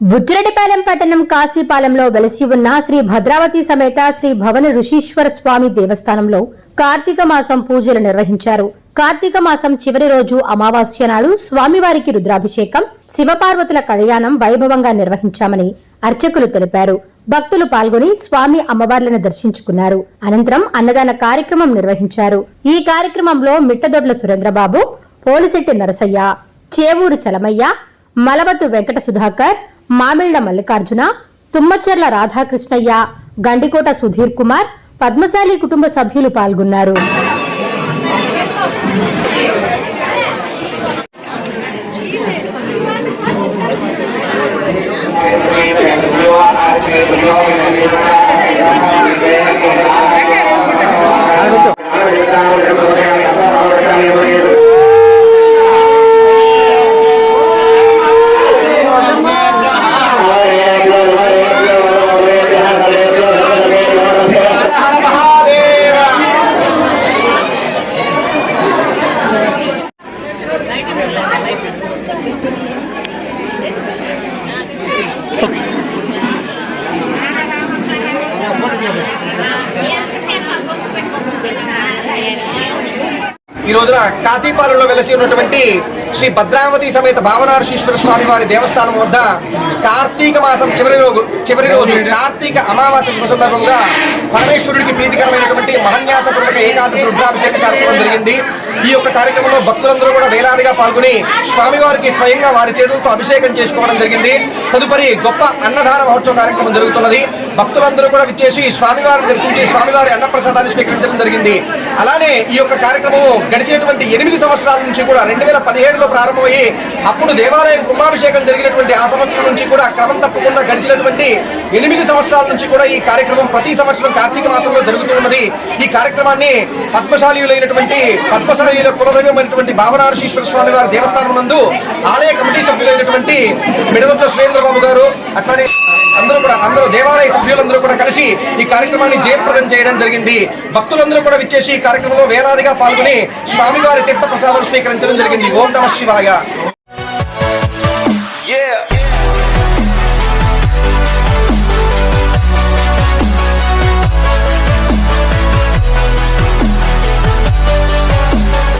బుచ్చిరెడ్డిపాలెం పట్టణం కాశీపాలెంలో వెలసి ఉన్న శ్రీ భద్రావతి సమేత శ్రీ భవన ఋషీశ్వర స్వామి దేవస్థానంలో కార్తీక మాసం పూజలు నిర్వహించారు. కార్తీక మాసం చివరి రోజు అమావాస్య నాడు స్వామివారికి రుద్రాభిషేకం, శివపార్వతుల కళ్యాణం వైభవంగా నిర్వహించామని అర్చకులు తెలిపారు. భక్తులు పాల్గొని స్వామి అమ్మవార్లను దర్శించుకున్నారు. అనంతరం అన్నదాన కార్యక్రమం నిర్వహించారు. ఈ కార్యక్రమంలో మిట్టదొడ్ల సురేంద్రబాబు, పోలిశెట్టి నరసయ్య, చేవూరు చలమయ్య, మలవతు వెంకట సుధాకర్, మామిళ్ల మల్లికార్జున, తుమ్మచెర్ల రాధాకృష్ణయ్య, గండికోట సుధీర్ కుమార్, పద్మశాలి కుటుంబ సభ్యులు పాల్గొన్నారు. ఈ రోజున కాశీపాలెంలో వెలసి ఉన్నటువంటి శ్రీ భద్రావతి సమేత భావనార్షీశ్వర స్వామి వారి దేవస్థానం వద్ద కార్తీక మాసం చివరి రోజు కార్తీక అమావాస్య శుభ సందర్భంగా పరమేశ్వరుడికి ప్రీతికరమైనటువంటి మహన్యాసపూర్వక ఏకాదశి రుద్రాభిషేక కార్యక్రమం జరిగింది. ఈ యొక్క కార్యక్రమంలో భక్తులందరూ కూడా వేలాదిగా పాల్గొని స్వామివారికి స్వయంగా వారి చేతులతో అభిషేకం చేసుకోవడం జరిగింది. తదుపరి గొప్ప అన్నదాన మహోత్సవ కార్యక్రమం జరుగుతున్నది. భక్తులందరూ కూడా విచ్చేసి స్వామివారిని దర్శించి స్వామివారి అన్నప్రసాదాన్ని స్వీకరించడం జరిగింది. అలానే ఈ యొక్క కార్యక్రమం గడిచేటువంటి 8 సంవత్సరాల నుంచి కూడా 2017లో ప్రారంభమయ్యి అప్పుడు దేవాలయం కుంభాభిషేకం జరిగినటువంటి ఆ సంవత్సరం నుంచి కూడా క్రమం తప్పకుండా గడిచినటువంటి 8 సంవత్సరాల నుంచి కూడా ఈ కార్యక్రమం ప్రతి సంవత్సరం కార్తీక మాసంలో జరుగుతున్నది. ఈ కార్యక్రమాన్ని పద్మశాలీయుల కులదైవమైనటువంటి భావనార్షీశ్వర స్వామి వారి దేవస్థానం నందు ఆలయ కమిటీ సభ్యులైనటువంటి మిడదొడ్ల సురేంద్రబాబు గారు, అట్లానే అందరూ దేవాలయ సభ్యులందరూ కూడా కలిసి ఈ కార్యక్రమాన్ని జయప్రదం చేయడం జరిగింది. భక్తులందరూ కూడా విచ్చేసి ఈ కార్యక్రమంలో వేలాదిగా పాల్గొని స్వామివారి తీర్థ ప్రసాదాలు స్వీకరించడం జరిగింది. ఓం నమః శివాయ.